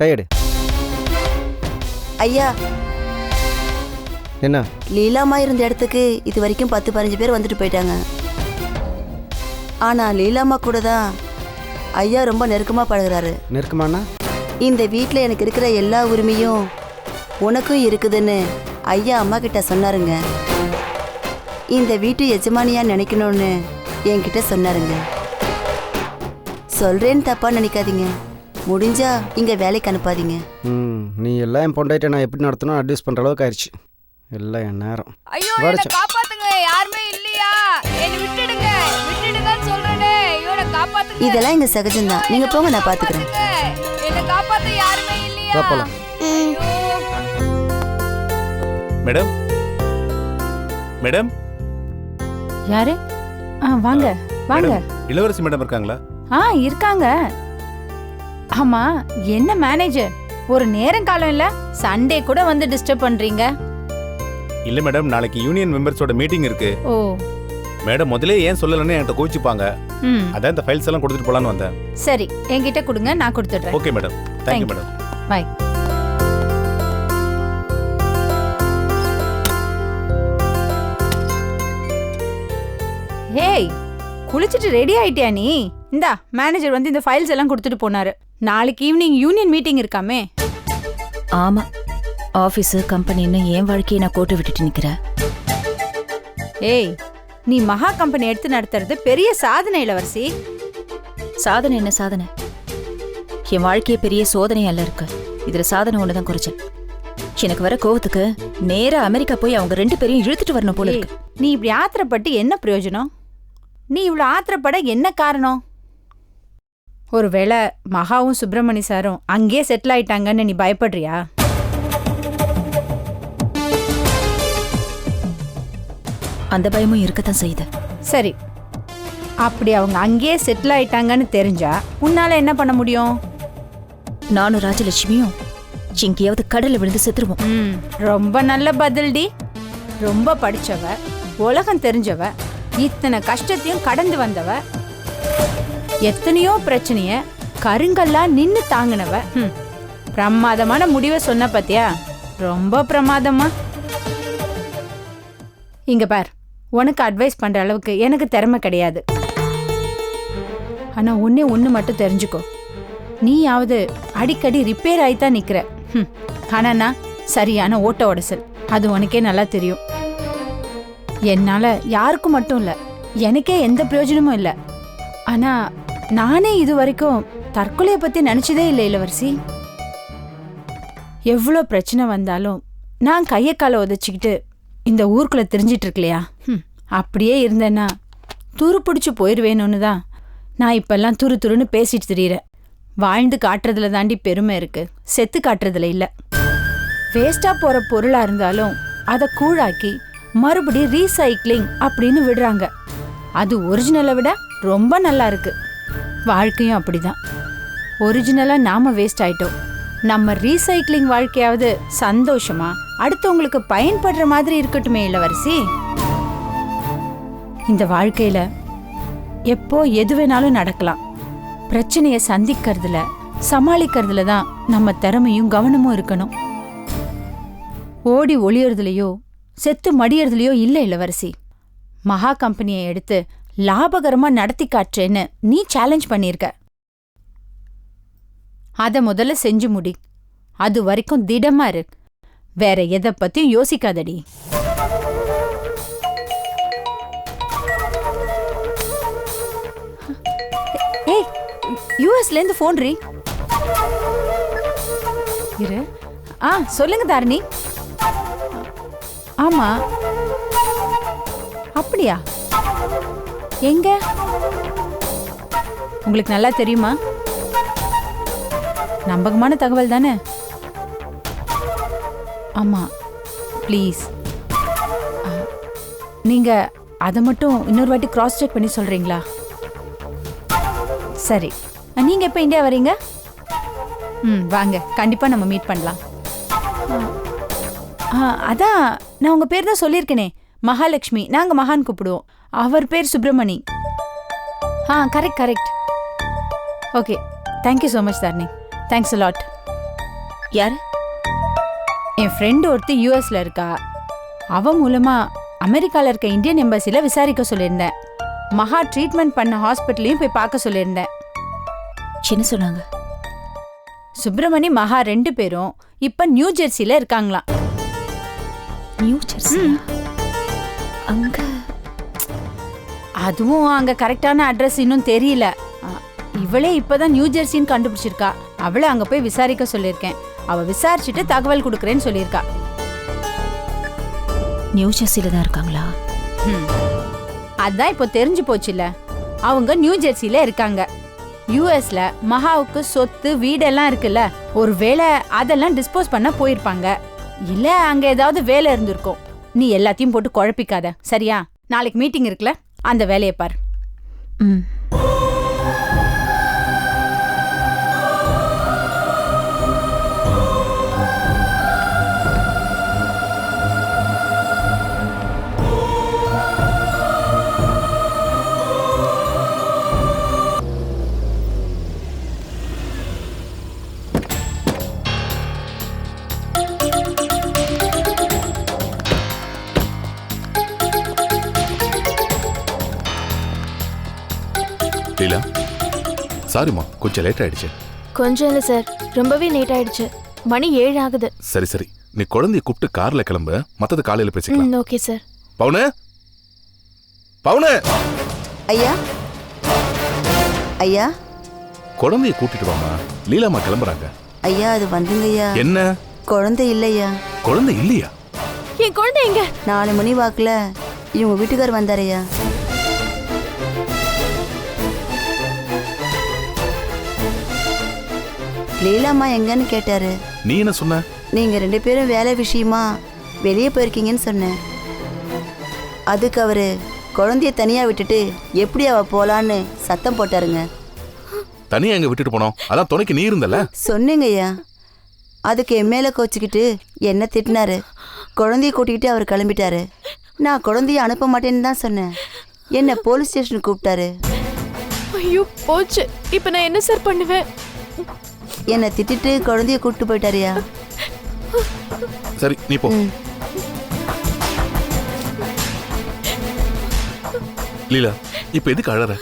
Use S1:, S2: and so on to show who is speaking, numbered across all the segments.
S1: கையெடு.
S2: ஐயா,
S1: என்ன?
S2: லீலாமா இருந்த இடத்துக்கு இது வரைக்கும் 10-15 பேர் வந்துட்டு போயிட்டாங்க. ஆனா லீலாமா கூட தான் ஐயா ரொம்ப நெருக்கமா பழகுறாரு.
S1: நெருக்கமானா?
S2: இந்த வீட்டில் எனக்கு இருக்கிற எல்லா உரிமையும் உனக்கும் இருக்குதுன்னு ஐயா அம்மா கிட்ட சொன்னாருங்க. இந்த வீட்டு எஜமானியா நினைக்கணும்னு என்கிட்ட சொன்னாருங்க. சொல்றேன்னு தப்பா நினைக்காதீங்க. முடிஞ்சா இங்க வேலைக்கு அனுப்பாதீங்க.
S1: நீ எல்லாம் என் பொண்டாயிட்ட நான் எப்படி நடத்தணும் அட்வைஸ் பண்ற அளவுக்கு ஆயிடுச்சு. எல்லாம் என் நேரம்.
S3: ஐயோ, என்ன காப்பாத்துங்க, யாருமே இல்லையா? என்னை விட்டுடுங்க, விட்டுடுங்கன்னு சொல்றேனே. ஐயோ, என்ன காப்பாத்துங்க.
S2: இதெல்லாம் இங்க சகஜம்தான். நீங்க போங்க, நான் பாத்துக்கிறேன்.
S3: என்ன காப்பாத்த யாருமே இல்லையா?
S1: போலாம்.
S4: Madam, madam.
S5: யாரு? வாங்க வாங்க.
S4: இளவரசி மேடம் இருக்காங்களா?
S5: இருக்காங்க. ஆமா, என்ன மேனேஜர், ஒரு நேரம் காலம் இல்ல, சண்டே கூட வந்து டிஸ்டர்ப் பண்றீங்க.
S4: இல்ல மேடம், நாளைக்கு யூனியன் மெம்பர்ஸோட மீட்டிங் இருக்கு.
S5: ஓ
S4: மேடம், முதல்ல ஏன் சொல்லலன்னு என்கிட்ட கோச்சிப்பாங்க. அதான் இந்த ஃபைல்ஸ் எல்லாம் கொடுத்துட்டு போலான்னு வந்தேன்.
S5: சரி, என்கிட்ட கொடுங்க, நான் கொடுத்துடுறேன்.
S4: Okay madam. Thank you madam.
S5: Bye. Hey, குளிச்சிட்டு ரெடி ஆயிட்டியா நீ? இந்தா, மேனேஜர் வந்து இந்த ஃபைல்ஸ் எல்லாம் கொடுத்துட்டு போனாரு. நாளைக்கு ஈவினிங் யூனியன் மீட்டிங் இருக்காமே.
S6: ஆமா, ஆபீஸ் கம்பெனின்னு என் வாழ்க்கையை நான் கோட்டை விட்டுட்டு நிக்கிறேன்.
S5: ஏய், நீ மகா கம்பெனி எடுத்து நடத்துறது பெரிய சாதனை இளவரசி.
S6: சாதனை என்ன சாதனை? என் வாழ்க்கையே பெரிய சோதனை அல்ல இருக்கு. இதுல சாதனை ஒண்ணுதான் குறைச்சல். எனக்கு வர கோவத்துக்கு நேரா அமெரிக்கா போய் அவங்க 2 பேரையும் இழுத்துட்டு வரணும் போல இருக்கு.
S5: நீ இப்படி ஆத்திரப்பட்டு என்ன பிரயோஜனம்? நீ இவ்வளவு ஆத்திரப்பட என்ன காரணம்? ஒருவேளை மகாவும் சுப்பிரமணி சாரும் அங்கேயே செட்டில் ஆயிட்டாங்கன்னு நீ பயப்படுறியா?
S6: அந்த பயமும் இருக்கத்தான் செய்யுது.
S5: சரி, அப்படி அவங்க அங்கேயே செட்டில் ஆயிட்டாங்கன்னு தெரிஞ்சா உன்னால என்ன பண்ண முடியும்?
S6: நானும் ராஜலட்சுமியும் எங்கேயாவது கடல்ல விழுந்து செத்துருவோம்.
S5: ரொம்ப நல்ல பதில்டி. ரொம்ப படிச்சவ, உலகம் தெரிஞ்சவ, இத்தனை கஷ்டத்தையும் கடந்து வந்தவ, எத்தனையோ பிரச்சனைய கருங்கல்லா நின்னு தாங்கினவ. பிரமாதமான முடிவை சொன்ன பத்தியா? ரொம்ப பிரமாதமா. இங்க பார், உனக்கு அட்வைஸ் பண்ற அளவுக்கு எனக்கு திறமை கிடையாது. ஆனா ஒண்ணு மட்டும் தெரிஞ்சுக்கோ, நீயாவது அடிக்கடி ரிப்பேர் ஆயித்தான் நிக்கிற. ஆனா நான் சரியான ஓட்ட உடசல், அது உனக்கே நல்லா தெரியும். என்னால யாருக்கும் மட்டும் இல்ல, எனக்கே எந்த பிரயோஜனமும் இல்ல. ஆனா நானே இது வரைக்கும் தற்கொலையை பத்தி நினைச்சதே இல்லை இளவரசி. எவ்வளோ பிரச்சனை வந்தாலும் நான் கையை காலை உதச்சிக்கிட்டு இந்த ஊருக்குள்ள தெரிஞ்சிட்டு இருக்கலையா? அப்படியே இருந்தேன்னா துரு பிடிச்சு போயிடுவேணும்னு தான் நான் இப்பெல்லாம் துருன்னு பேசிட்டு திரியிறேன். வாழ்ந்து காட்டுறதுல தாண்டி பெருமை இருக்கு, செத்து காட்டுறதுல இல்ல. வேஸ்டா போற பொருளா இருந்தாலும் அதை கூழாக்கி மறுபடி ரீசைக்ளிங் அப்படின்னு விடுறாங்க. அது ஒரிஜினலை விட ரொம்ப நல்லா இருக்கு. வாழ்க்கையும் அப்படிதான். ஒரிஜினலா நாம வேஸ்ட் ஆயிட்டோம். நம்ம ரீசைக்ளிங் வாழ்க்கையாவது சந்தோஷமா அடுத்தவங்களுக்கு பயன்படுற மாதிரி இருக்கட்டுமே இளவரசி. இந்த வாழ்க்கையில எப்போ எது வேணாலும் நடக்கலாம். பிரச்சனையை சந்திக்கிறதுல சமாளிக்கிறதுல தான் நம்ம திறமையும் கவனமும் இருக்கணும். ஓடி ஒளியறதுலையோ செத்து மடியறதுலையோ இல்லை இளவரசி. மகா கம்பெனியை எடுத்து லாபகரமா நடத்தி காட்டுறேன்னு நீ சேலஞ்ச் பண்ணிருக்க. அத முதல்ல செஞ்சு முடி. அது வரைக்கும் திடமா இரு. வேற எதை பத்தியும் யோசிக்காதடி. ஏய், யூஎஸ்ல இருந்து போன் ரீ. இரு. சொல்லுங்க தாரணி. ஆமா, அப்படியா? எங்க? உங்களுக்கு நல்லா தெரியுமா? நம்பகமான தகவல் தானே? ஆமா, ப்ளீஸ் நீங்க அதை மட்டும் இன்னொரு வாட்டி கிராஸ் செக் பண்ணி சொல்றீங்களா? சரி, நீங்க எப்ப இந்தியா வரீங்க? வாங்க, கண்டிப்பா நம்ம மீட் பண்ணலாம். அதான் நான் உங்க பேர் தான் சொல்லியிருக்கேனே, மகாலட்சுமி. நாங்க மகான் கூப்பிடுவோம். அவர் பேர் Subramani. Correct. Okay, thank you so much Dharani. Thanks a lot.
S6: யாரு?
S5: என் ஃப்ரெண்டு ஒருத்தி யூஎஸ்ல இருக்கா. அவ மூலமா அமெரிக்கால இருக்க இந்தியன் எம்பசில விசாரிக்க சொல்லியிருந்தேன். மகா ட்ரீட்மெண்ட் பண்ண ஹாஸ்பிட்டலையும் போய் பார்க்க சொல்லியிருந்தேன்.
S6: என்ன சொன்னாங்க?
S5: சுப்பிரமணி மகா 2 பேரும் இப்ப நியூ ஜெர்சில இருக்காங்களாம்.
S6: New Jersey? அங்க?
S5: அதுவும் அங்க கரெக்டான அட்ரஸ் இன்னும் தெரியல. இவளே இப்பதான் நியூ ஜெர்சின்னு கண்டுபிடிச்சிருக்கா. அவளை அங்க போய் விசாரிக்க சொல்லியிருக்கேன். அவ விசாரிச்சுட்டு தகவல் கொடுக்கறேன்னு சொல்லியிருக்கா.
S6: நியூ ஜெர்சில தான் இருக்காங்களா?
S5: அதான் இப்போ தெரிஞ்சு போச்சுல்ல. அவங்க நியூ ஜெர்சில இருக்காங்க. யூஎஸ்ல மகாவுக்கு சொத்து வீடெல்லாம் இருக்குல்ல, ஒருவேளை அதெல்லாம் டிஸ்போஸ் பண்ண போயிருப்பாங்க. இல்ல அங்க ஏதாவது வேலை இருந்திருக்கும். நீ எல்லாத்தையும் போட்டு குழப்பிக்காத, சரியா? நாளைக்கு மீட்டிங் இருக்குல்ல, அந்த வேலையை பார்.
S6: ம்.
S7: லீலா, சாரிம்மா, கொஞ்சம் லேட் ஆயிடுச்சு.
S8: கொஞ்சம் இல்லை சார், ரொம்பவே லேட் ஆயிடுச்சு. மணி 7 ஆகுது.
S7: சரி சரி, நீ குழந்தைய கூப்பிட்டு கார்ல கிளம்பு, மத்தது காலையில பேசிக்கலாம்.
S8: Okay sir.
S7: பவுனு, பவுனு.
S2: ஐயா ஐயா
S7: குழந்தைய கூட்டிட்டு வாமா, லீலாமா கிளம்புறாங்க.
S2: ஐயா அது வந்துங்க ஐயா.
S7: என்ன?
S2: குழந்தை இல்லையா?
S7: குழந்தை இல்லையா?
S8: என் குழந்தை எங்க?
S2: 4 மணி வாக்குல இவங்க வீட்டுக்கார் வந்தாரையா. லீலாம்மா எங்கன்னு கேட்டாரு.
S7: நீ என்ன சொன்ன?
S2: நீங்க 2 பேரும் வேலை விஷயமா வெளியே போயிருக்கீங்கன்னு சொன்னேன். அதுக்கு அவரு குழந்தைய தனியா விட்டுட்டு எப்படி அவ போலான்னு சத்தம் போட்டாருங்க.
S7: தனியா எங்க விட்டுட்டு போனோம்? அதான் துணைக்கு நீ இருந்தல.
S2: சொன்னீங்க ஐயா. அதுக்கு என் மேல கோச்சிக்கிட்டு என்ன திட்டினாரு. குழந்தைய கூட்டிக்கிட்டு அவர் கிளம்பிட்டாரு. நான் குழந்தைய அனுப்ப மாட்டேன்னு தான் சொன்னேன். என்ன போலீஸ் ஸ்டேஷனுக்கு கூப்பிட்டாரு.
S8: ஐயோ போச்சு, இப்போ நான் என்ன சார் பண்ணுவேன்?
S2: என்னை திட்டிட்டு குழந்தைய கூப்பிட்டு போயிட்டாரியா.
S7: சரி நீ போ. லீலா, இப்ப எதுக்கு அழற?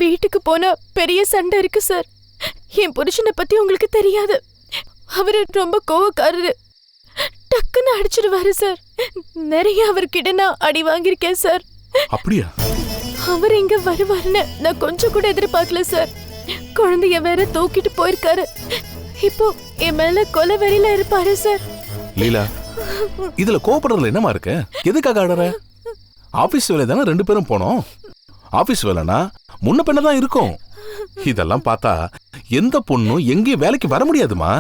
S8: வீட்டுக்கு போனா பெரிய சண்டை இருக்கு சார். என் புருஷனை பத்தி உங்களுக்கு தெரியாது. அவரு ரொம்ப கோவக்காரரு. டக்குன்னு அடிச்சிடுவாரு சார். நிறைய அவர்கிட்ட நான் அடி வாங்கியிருக்கேன் சார்.
S7: அப்படியா?
S8: அவர் இங்க வருவாருன்னு நான் கொஞ்சம் கூட எதிர்பார்க்கல சார். குழந்தைய வேற தூக்கிட்டு போயிருக்காரு. இப்போ என் மேல கொலை வெறியில இருப்பாரு சார்.
S7: லீலா, இதுல கோபப்படுறதுல என்னமா இருக்கு? எதுக்காக ஆடுற? ஆபீஸ் வேலை தானே 2 பேரும் போனோம். ஆபீஸ் வேலைனா முன்ன பின்ன தான் இருக்கும். இதெல்லாம் பார்த்தா எந்த பொண்ணும் எங்கேயும் வேலைக்கு வர முடியாதுமா.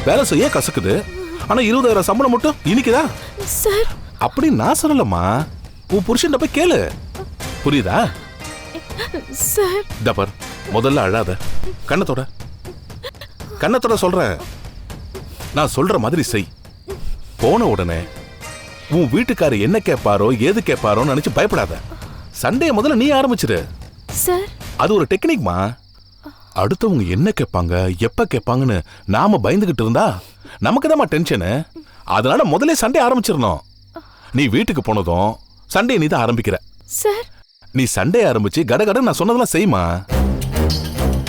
S7: வேலை செய்ய கசக்குது, ஆனா 20,000 சம்பளம் மட்டும் இனிக்குதா
S8: சார்?
S7: அப்படி நான் சொல்லலம்மா, உன் புருஷன் போய் கேளு, புரியுதா?
S8: சார்
S7: டபர், முதல்ல அழாத, கண்ணத்தோட கண்ணத்தோட சொல்றேன். நான் சொல்ற மாதிரி செய். போன உடனே உன் வீட்டுக்காரு என்ன கேட்பாரோ ஏது கேட்பாரோன்னு நினைச்சு பயப்படாத. சண்டைய முதல்ல நீ ஆரம்பிச்சிரு
S8: சார்.
S7: அது ஒரு டெக்னிக்மா. அடுத்தவங்க என்ன கேட்பாங்க எப்ப கேட்பாங்கன்னு நாம பயந்துகிட்டு இருந்தா நமக்கு தான் டென்ஷனு. அதனால முதல்ல சண்டை ஆரம்பிச்சிடணும். நீ வீட்டுக்கு போனதும் சண்டையை நீ தான் ஆரம்பிக்கிற
S8: சார்.
S7: நீ சண்டையை ஆரம்பிச்சு கடகட நான் சொன்னதெல்லாம் செய்யுமா.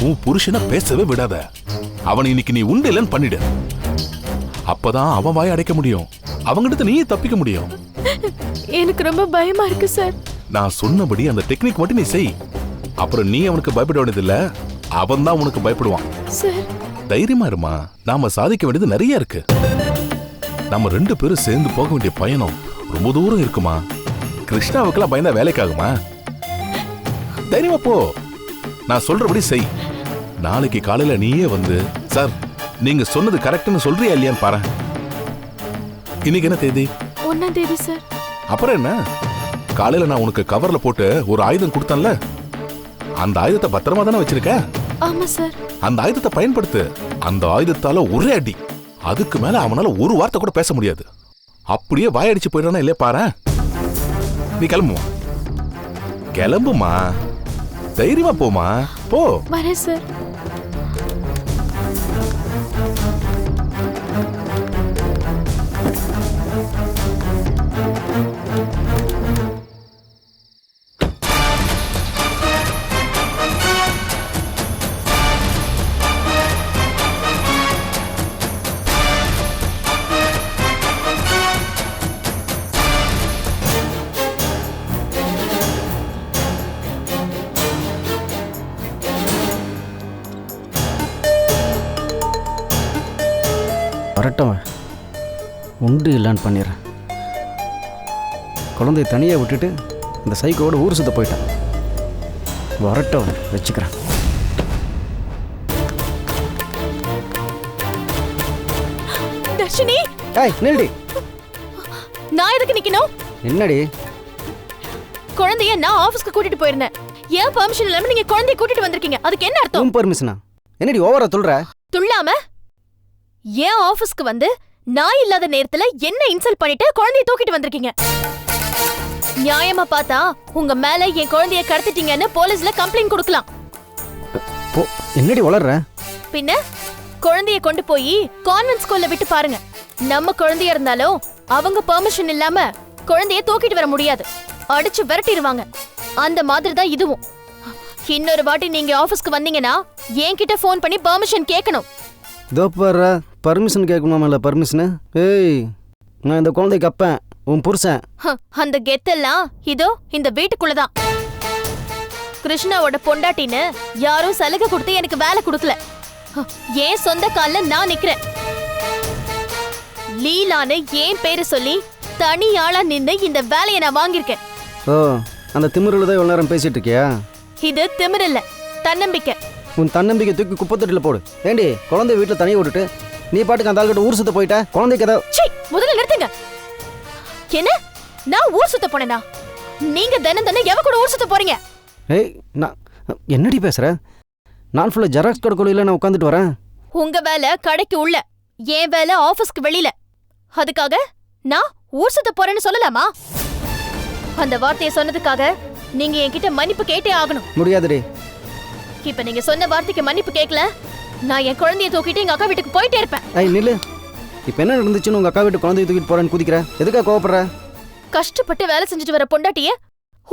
S7: உன் புருஷனை பேசவே விடாத. அவன் இன்னைக்கு நீ உண்டு இல்லைன்னு பண்ணிடு. அப்பதான் அவன் வாயை அடைக்க முடியும், அவங்கிட்ட நீ தப்பிக்க முடியும்.
S8: எனக்கு ரொம்ப பயமா இருக்கு சார்.
S7: நான் சொன்னபடி அந்த டெக்னிக் மட்டும் நீ செய். அப்புறம் நீ அவனுக்கு பயப்பட வேண்டியதில்ல, அவன் தான் உனக்கு பயப்படுவான்.
S8: சார்
S7: தைரியமா இருமா, நாம சாதிக்க வேண்டியது நிறைய இருக்கு. நம்ம 2 பேரும் சேர்ந்து போக வேண்டிய பயணம் ரொம்ப தூரம் இருக்குமா. கிருஷ்ணாவுக்கெல்லாம் பயந்தா வேலைக்காகுமா? தைரியமா போ, நான் சொல்றபடி செய். நாளைக்கு காலையில நீயே வந்து சார் நீங்க சொன்னது கரெக்ட்னு சொல்றியா இல்லையான்னு பாரு. இன்னைக்கு என்ன தேதி?
S8: 1ஆம் தேதி சார்.
S7: அப்புறம் என்ன, காலையில நான் உனக்கு கவர்ல போட்டு ஒரு ஆயுதம் கொடுத்தேன்ல, அந்த ஆயுதத்தை பத்திரமா தானே வச்சிருக்க?
S8: ஆமா சார்.
S7: அந்த ஆயுதத்தை பயன்படுத்து. அந்த ஆயுதத்தால ஒரே அடி, அதுக்கு மேல அவனால ஒரு வார்த்தை கூட பேச முடியாது. அப்படியே வாயடிச்சு போயிடானா இல்லையா பாரு. நீ கிளம்புமா, கிளம்புமா, தைரியமா போமா, போ.
S8: வரேன் சார்.
S1: வரட்டும், உண்டு இல்லைன்னு பண்ணிடுறேன். குழந்தைய தனியாக விட்டுட்டு இந்த சைக்கோட ஊர் சுத்த போயிட்டான். வரட்டும், வச்சுக்கிறேன்.
S8: தர்ஷினி,
S1: ஏய் நில்டி.
S8: நான் எதுக்கு நிக்கணும்?
S1: என்னடி?
S8: குழந்தைய நான் ஆபீஸ்க்கு கூட்டிட்டு போயிருந்தேன். ஏன் பெர்மிஷன் இல்லாம நீங்க குழந்தைய கூட்டிட்டு வந்திருக்கீங்க? அதுக்கு என்ன அர்த்தம்?
S1: உன் பெர்மிஷனா? என்னடி ஓவரா சொல்ற?
S8: துள்ளாம ஏன் ஆபீஸ்க்கு வந்து நான் இல்லாத நேரத்துல என்ன இன்சல்ட் பண்ணிட்டு குழந்தைய தூக்கிட்டு வந்திருக்கீங்க? நியாயமா பார்த்தா உங்க மேல என் குழந்தைய கடத்திட்டீங்கன்னு போலீஸ்ல கம்ப்ளைண்ட் கொடுக்கலாம்.
S1: என்னடி வளர்ற?
S8: பின்ன குழந்தைய கொண்டு போய் கான்வென்ட் ஸ்கூல்ல விட்டு பாருங்க. நம்ம குழந்தைய இருந்தாலும் அவங்க பெர்மிஷன் இல்லாம குழந்தைய தூக்கிட்டு வர முடியாது, அடிச்சு விரட்டிடுவாங்க. அந்த மாதிரி தான் இதுவும். இன்னொரு வாட்டி நீங்க ஆபீஸ்க்கு வந்தீங்கன்னா என்கிட்ட ஃபோன் பண்ணி பெர்மிஷன் கேட்கணும்.
S1: இதோ பாரு, பர்மிஷன் கேட்கணுமாம்ல பர்மிஷனு? ஏய், நான் இந்த குழந்தைக்கு அப்பேன், உன் புருஷன்.
S8: அந்த கெத்தெல்லாம் இதோ இந்த வீட்டுக்குள்ளதான். கிருஷ்ணாவோட பொண்டாட்டின்னு யாரும் சலுகை கொடுத்து எனக்கு வேலை கொடுக்கல. ஏன் சொந்த கால்ல நான் நிக்கிறேன். லீலான்னு ஏன் பேரு சொல்லி தனி ஆளா நின்று இந்த வேலையை நான் வாங்கியிருக்கேன்.
S1: ஓ, அந்த திமிரில் தான் இவ்வளோ நேரம் பேசிட்டு இருக்கியா?
S8: இது திமிர் இல்ல, தன்னம்பிக்கை.
S1: உன் தன்னம்பிக்கை தூக்கி குப்பத்தொட்டியில் போடு. ஏண்டி, குழந்தைய வீட்டில் தனியாக விட்டுட்டு நீ பாட்டுக்கு அந்த ஆள்கிட்ட ஊர் சுத்த போயிட்ட. குழந்தைக்கு ஏதாவது
S8: முதல்ல நிறுத்துங்க. என்ன, நான் ஊர் சுத்த போனேனா? நீங்க தினம் எவ கூட ஊர் சுத்த போறீங்க?
S1: ஏய், நான் என்னடி பேசுற? நான் ஃபுல்லாக ஜெராக்ஸ் கடைக்குள்ள நான் உட்காந்துட்டு வரேன்.
S8: உங்க வேலை கடைக்கு உள்ள, என் வேலை ஆபீஸ்க்கு வெளியில. அதுக்காக நான் ஊர் சுத்த போறேன்னு சொல்லலாமா? அந்த வார்த்தையை சொன்னதுக்காக நீங்க என்கிட்ட மன்னிப்பு கேட்டே ஆகணும்.
S1: முடியாதுடி.
S8: இப்ப நீங்க சொன்ன வார்த்தைக்கு மன்னிப்பு கேட்கல, நான் என் குழந்தைய தூக்கிட்டு எங்க அக்கா வீட்டுக்கு போயிட்டே இருப்பேன்.
S1: ஐய் நில்லு. இப்போ என்ன நடந்துச்சுன்னு உங்கள் அக்கா வீட்டு குழந்தைய தூக்கிட்டு போறேன்னு குதிக்கிற? எதுக்காக கோவப்படுற?
S8: கஷ்டப்பட்டு வேலை செஞ்சுட்டு வர பொண்டாட்டிய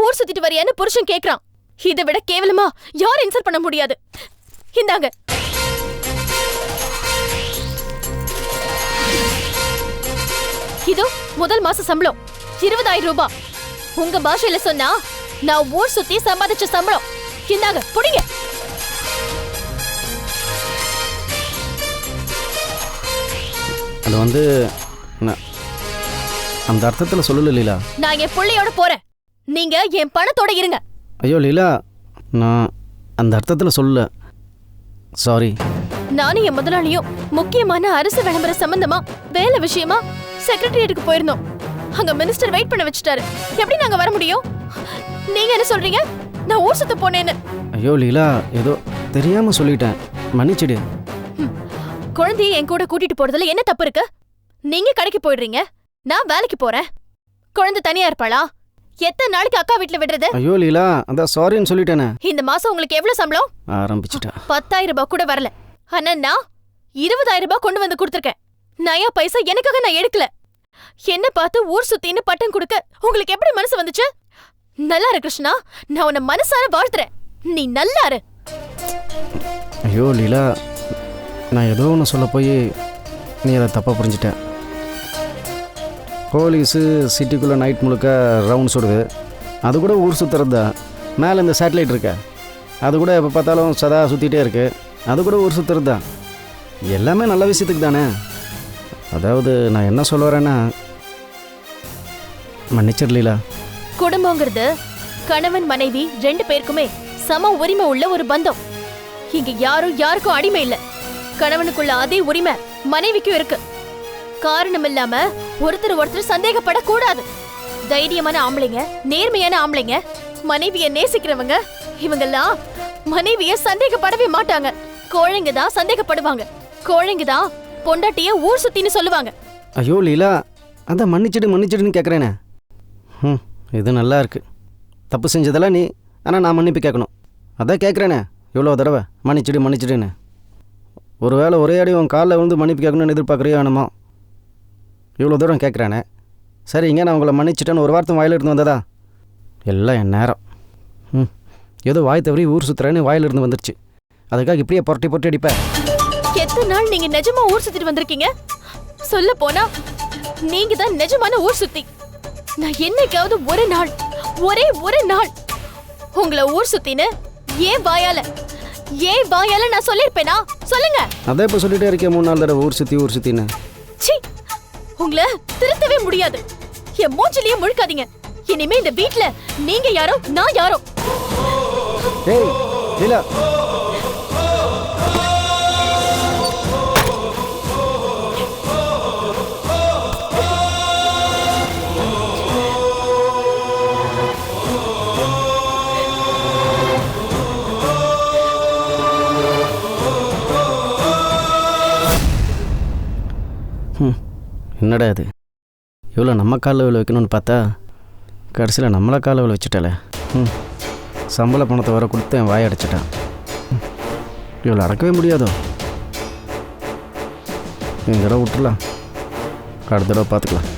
S8: ஊர் சுத்திட்டு வரியான்னு புருஷன் கேக்குறான். இதை விட கேவலமா யாரும் இன்சல்ட் பண்ண முடியாது. இந்தாங்க. இதோ முதல் மாச சம்பளம் 20,000 ரூபாய். உங்க பாஷையில சொன்னா நான் ஊர் சுத்தி சம்பாதிச்ச சம்பளம். இந்தாங்க, புடிங்க.
S1: அது வந்து நான் அந்த அர்த்தத்தில் சொல்லல லீலா.
S8: நான் என் புள்ளையோட போறேன், நீங்க என் பணத்தோட இருங்க.
S1: ஐயோ லீலா, நான் அந்த அர்த்தத்தில் சொல்லல, சாரி.
S8: நானும் என் முதலாளியும் முக்கியமான அரசு விளம்பர சம்பந்தமா வேலை விஷயமா செக்ரட்டரியேட்டுக்கு போயிருந்தோம். அங்க மினிஸ்டர் வெயிட் பண்ண வச்சுட்டாரு. எப்படி நாங்க வர முடியும்? நீங்க என்ன சொல்றீங்க நான் ஊர் சுத்த போனேன்னு?
S1: ஐயோ லீலா, ஏதோ தெரியாம சொல்லிட்டேன், மன்னிச்சிடு.
S8: குழந்தைய என் கூட கூட்டிட்டு போறதுல என்ன தப்பு இருக்கு? நீங்க கடைக்கு போயிடுறீங்க, நான் வேலைக்கு போறேன். குழந்தை தனியா இருப்பாளா? எத்தனை நாளைக்கு அக்கா வீட்டுல விடுறது?
S1: ஐயோ லீலா, அதான் சாரின்னு சொல்லிட்டேனே.
S8: இந்த மாசம் உங்களுக்கு எவ்வளவு சம்பளம்?
S1: ஆரம்பிச்சிட்டா.
S8: 10,000 ரூபாய் கூட வரல. ஆனா நான் 20,000 ரூபாய் கொண்டு வந்து கொடுத்துருக்கேன். நயா பைசா எனக்காக நான் எடுக்கல. என்ன பார்த்து ஊர் சுத்தின்னு பட்டம் கொடுக்க உங்களுக்கு எப்படி மனசு வந்துச்சு? நல்லா இரு கிருஷ்ணா, நான் உன்னை மனசார வாழ்த்துறேன். நீ நல்லா இரு.
S1: ஐயோ லீலா, நான் ஏதோ ஒன்று சொல்ல போய் நீ அதை தப்பாக புரிஞ்சிட்ட. போலீஸு சிட்டிக்குள்ளே நைட் முழுக்க ரவுண்ட் சுடுது, அது கூட ஊர் சுற்றுறது தான். மேலே இந்த சேட்டலைட் இருக்க, அது கூட எப்போ பார்த்தாலும் சதா சுற்றிட்டே இருக்கு, அது கூட ஊர் சுற்றுறது தான். எல்லாமே நல்ல விஷயத்துக்கு தானே. அதாவது நான் என்ன சொல்ல வரேன்னா, மன்னிச்சிடலீலா.
S8: குடும்பங்கிறது கணவன் மனைவி 2 பேருக்குமே சம உரிமை உள்ள ஒரு பந்தம். இங்க யாரும் யாருக்கும் அடிமை இல்ல. கணவனுக்குள்ள அதே உரிமை மனைவிக்கும் இருக்கு. காரணம் இல்லாம ஒருத்தர் சந்தேகப்படக்கூடாது. தைரியமான ஆம்பளைங்க, நேர்மையான ஆம்பளைங்க, மனைவிய நேசிக்கிறவங்க, இவங்கெல்லாம் மனைவிய சந்தேகப்படவே மாட்டாங்க. கோழைங்க தான் சந்தேகப்படுவாங்க. கோழைங்க தான் பொண்டாட்டிய ஊர் சுத்தின்னு சொல்லுவாங்க.
S1: ஐயோ லீலா, அதான் மன்னிச்சிடுன்னு கேட்குறேனே. இது நல்லா இருக்கு. தப்பு செஞ்சதெல்லாம் நீ, ஆனால் நான் மன்னிப்பு கேட்கணும். அதான் கேட்குறேனே இவ்வளோ தடவை, மன்னிச்சிடுன்னு. ஒரு வேளை ஒரே அடி உன் காலில் விழுந்து மன்னிப்பு கேட்கணும்னு எதிர்பார்க்குறியோ என்னமோ. இவ்வளோ தூரம் கேட்குறானே. சரிங்க, நான் உங்களை மன்னிச்சிட்டேன்னு ஒரு வார்த்தை வாயில் இருந்து வந்ததா? எல்லாம் என் நேரம். ஏதோ வாய் தவறி ஊர் சுற்றுறேன்னு வாயில் இருந்து வந்துருச்சு. அதுக்காக இப்படியே பொரட்டி அடிப்பேன்.
S8: எத்தனை நாள் நீங்க நிஜமா ஊர் சுத்திட்டு வந்திருக்கீங்க? சொல்ல போனா நீங்க தான் நிஜமான ஊர் சுத்தி. நான் என்னைக்காவது ஒரு நாள், ஒரே ஒரு நாள் உங்களை ஊர் சுத்தின்னு ஏன் வாயால நான் சொல்லிருப்பேனா? சொல்லுங்க.
S1: அதே இப்போ சொல்லிட்டே இருக்கேன் 3-4 தடவை ஊர் சுற்றின்னு.
S8: ச்சீ, உங்களை திருத்தவே முடியாது. என் மூஞ்சிலேயே முழுக்காதீங்க. இனிமே இந்த வீட்ல நீங்க யாரோ நான் யாரோ.
S1: ஏய் லீலா, என்னடா இது, இவ்வளோ நம்ம காலில் விழ வைக்கணும்னு பார்த்தா கடைசியில் நம்மளை காலில் விழ வச்சுட்டாலே. சம்பள பணத்தை வர கொடுத்து என் வாயை அடைச்சிட்டான். இவ்வளோ அடக்கவே முடியாதோ. இந்த தடவை விட்டுலாம், அடுத்த தடவை பார்த்துக்கலாம்.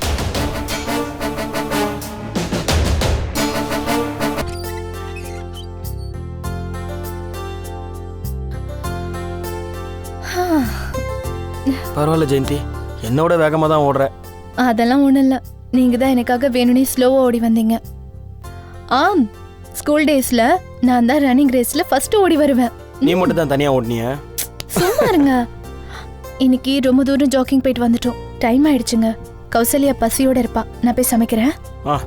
S9: பரவாயில்ல ஜெயந்தி, என்னோட வேகமாக தான் ஓடுற.
S8: அதெல்லாம் ஒண்ணும் இல்ல, நீங்க தான் எனக்காக வேணும்னே ஸ்லோவா ஓடி வந்தீங்க. ஆம், ஸ்கூல் டேஸ்ல நான் தான் ரன்னிங் ரேஸ்ல ஃபர்ஸ்ட் ஓடி வருவேன்.
S9: நீ மட்டும் தான் தனியா ஓடுனியா?
S8: சும்மா இருங்க. இன்னைக்கு ரொம்ப தூரம் ஜாக்கிங் போயிட்டு வந்துட்டோம். டைம் ஆயிடுச்சுங்க. கௌசல்யா பசியோட இருப்பா. நான் போய் சமைக்கிறேன்.
S9: ஆ,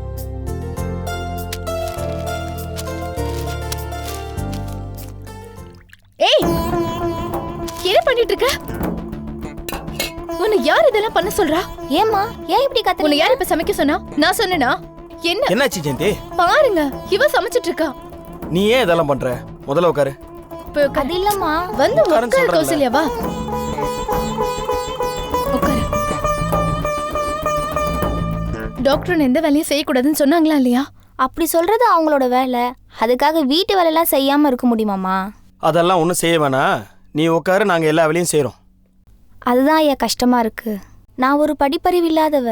S8: ஏய், என்ன பண்ணிட்டு இருக்க? உன்னை யார் இதெல்லாம் பண்ண சொல்றா?
S3: ஏம்மா ஏன் இப்படி
S8: உன்னை
S3: கத்துறீங்க?
S8: யார் இப்ப சமைக்க சொன்னா? நான் சொன்னேனா? என்ன
S9: என்னாச்சு ஜெயந்தி?
S8: பாருங்க, இவ சமைச்சிட்டு இருக்கா.
S9: நீ ஏன் இதெல்லாம் பண்ற? முதல்ல உட்காரு.
S8: போய் உட்காரு.
S3: அது இல்லம்மா.
S8: வந்து
S9: உட்காருன்னு
S8: உட்காரு
S9: சொல்றேன்ல.
S8: கௌசல்யா, வா. உட்காரு. டாக்டர் எந்த வேலையும் செய்யக்கூடாதுன்னு சொன்னாங்களா இல்லையா?
S3: அப்படி சொல்றது அவங்களோட வேலை. அதுக்காக வீட்டு வேலையெல்லாம் செய்யாம இருக்க முடியுமாம்மா?
S9: அதெல்லாம் ஒன்றும் செய்ய வேணாம். நீ உட்காரு, நாங்கள் எல்லா வேலையும் செய்கிறோம்.
S3: அதுதான் ஐயா கஷ்டமா இருக்கு. நான் ஒரு படிப்பறிவு இல்லாதவ.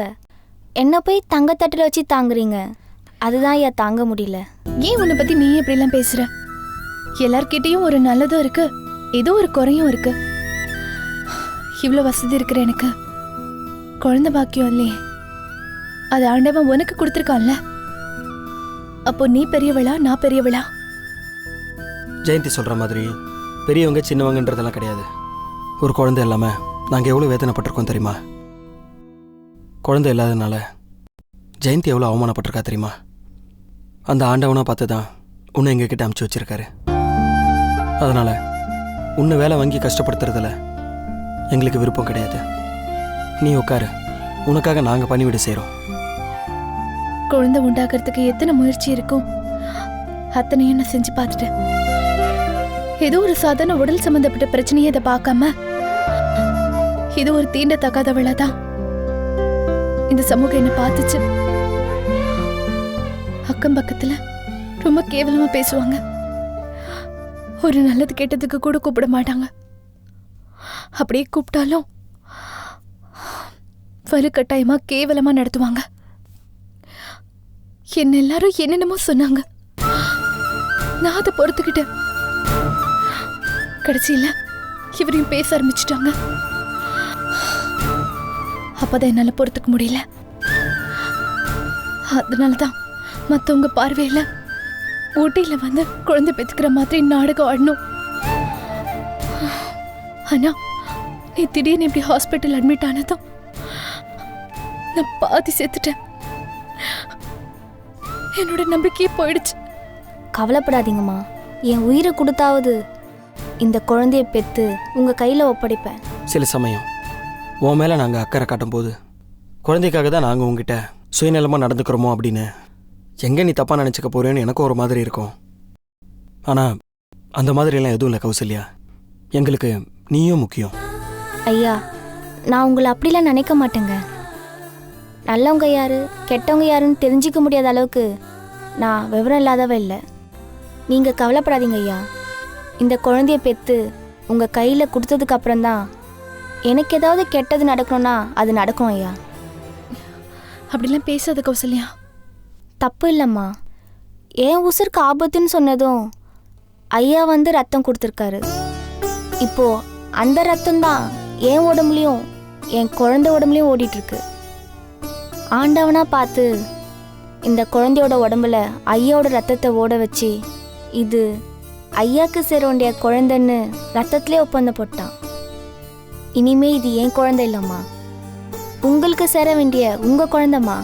S3: என்ன போய் தங்கத்தட்டுல வச்சு தாங்குறீங்க. அதுதான் ஐயா தாங்க முடியல.
S8: ஏன் உன்னை பத்தி நீ எப்படி எல்லாம் பேசுற? எல்லார்கிட்டயும் ஒரு நல்லதும் இருக்கு, ஏதோ ஒரு குறையும் இருக்கு. இவ்வளவு வசதி இருக்கிற எனக்கு குழந்தை பாக்கியம் இல்லையே. அது ஆண்டவன் உனக்கு கொடுத்துருக்கான்ல. அப்போ நீ பெரியவளா நான் பெரியவளா?
S9: ஜெயந்தி சொல்கிற மாதிரி பெரியவங்க சின்னவங்கன்றதெல்லாம் கிடையாது. ஒரு குழந்தை இல்லாமல் நாங்கள் எவ்வளோ வேதனைப்பட்டிருக்கோம் தெரியுமா? குழந்தை இல்லாததுனால ஜெயந்தி எவ்வளோ அவமானப்பட்டிருக்கா தெரியுமா? அந்த ஆண்டவனாக பார்த்து தான் உன்னை எங்ககிட்ட அமுச்சு வச்சிருக்காரு. அதனால் உன்னை வேலை வாங்கி கஷ்டப்படுத்துறதுல எங்களுக்கு விருப்பம் கிடையாது. நீ உட்காரு, உனக்காக நாங்கள் பணிவிட செய்கிறோம்.
S8: குழந்தை உண்டாக்குறதுக்கு எத்தனை முயற்சி இருக்கும், அத்தனையும் நான் செஞ்சு பார்த்துட்டேன். ஏதோ ஒரு சாதாரண உடல் சம்பந்தப்பட்ட பிரச்சனையை இதை பார்க்காம இது ஒரு தீண்டத்தகாதவளாதான் இந்த சமூகம் என்ன பார்த்துச்சு. அக்கம் பக்கத்துல ரொம்ப கேவலமா பேசுவாங்க. ஒரு நல்லது கெட்டதுக்கு கூட கூப்பிட மாட்டாங்க. அப்படியே கூப்பிட்டாலும் வலுக்கட்டாயமா கேவலமா நடத்துவாங்க. என்ன எல்லாரும் என்னென்னமோ சொன்னாங்க. நான் அதை பொறுத்துக்கிட்டேன். கடைசியில இவரையும் பேச ஆரம்பிச்சுட்டாங்க. அப்பதான் என்னால பொறுத்துக்க முடியல. அதனாலதான் மத்தவங்க பார்வையில ஊட்டியில வந்து குழந்தை பெத்துக்கிற மாதிரி நாடகம் ஆடணும். ஆனா நீ திடீர்னு இப்படி ஹாஸ்பிட்டல் அட்மிட் ஆனதும் நான் பாதி செத்துட்டேன். என்னோட நம்பிக்கையே போயிடுச்சு.
S3: கவலைப்படாதீங்கம்மா. என் உயிரை கொடுத்தாவது இந்த குழந்தைய பெத்து உங்க கையில ஒப்படைப்பேன்.
S9: சில சமயம் உன் மேலே நாங்கள் அக்கறை காட்டும் போது குழந்தைக்காக தான் நாங்கள் உங்ககிட்ட சுயநலமாக நடந்துக்கிறோமோ அப்படின்னு எங்கே நீ தப்பாக நினச்சிக்க போறேன்னு எனக்கும் ஒரு மாதிரி இருக்கும். ஆனால் அந்த மாதிரிலாம் எதுவும் இல்லை கௌசல்யா. எங்களுக்கு நீயும் முக்கியம்.
S3: ஐயா, நான் உங்களை அப்படிலாம் நினைக்க மாட்டேங்க. நல்லவங்க யாரு கெட்டவங்க யாருன்னு தெரிஞ்சிக்க முடியாத அளவுக்கு நான் விவரம் இல்லாதவ இல்லை. நீங்கள் கவலைப்படாதீங்க ஐயா. இந்த குழந்தைய பெற்று உங்கள் கையில் கொடுத்ததுக்கு அப்புறம்தான் எனக்கு ஏதாவது கெட்டது நடக்கணும்னா அது நடக்கும் ஐயா.
S8: அப்படிலாம் பேசாத கௌசல்யா.
S3: தப்பு இல்லைம்மா. என் உசுருக்கு ஆபத்துன்னு சொன்னதும் ஐயா வந்து ரத்தம் கொடுத்துருக்காரு. இப்போ அந்த ரத்தம் தான் என் உடம்புலையும் என் குழந்தை உடம்புலையும் ஓடிட்டுருக்கு. ஆண்டவனா பார்த்து இந்த குழந்தையோட உடம்புல ஐயாவோட ரத்தத்தை ஓட வச்சு இது ஐயாக்கு சேர வேண்டிய குழந்தைன்னு ரத்தத்திலே ஒப்பந்தம் போட்டான். இனிமே இது என் குழந்தை இல்லைம்மா, உங்களுக்கு சேர வேண்டிய உங்க குழந்தைமா.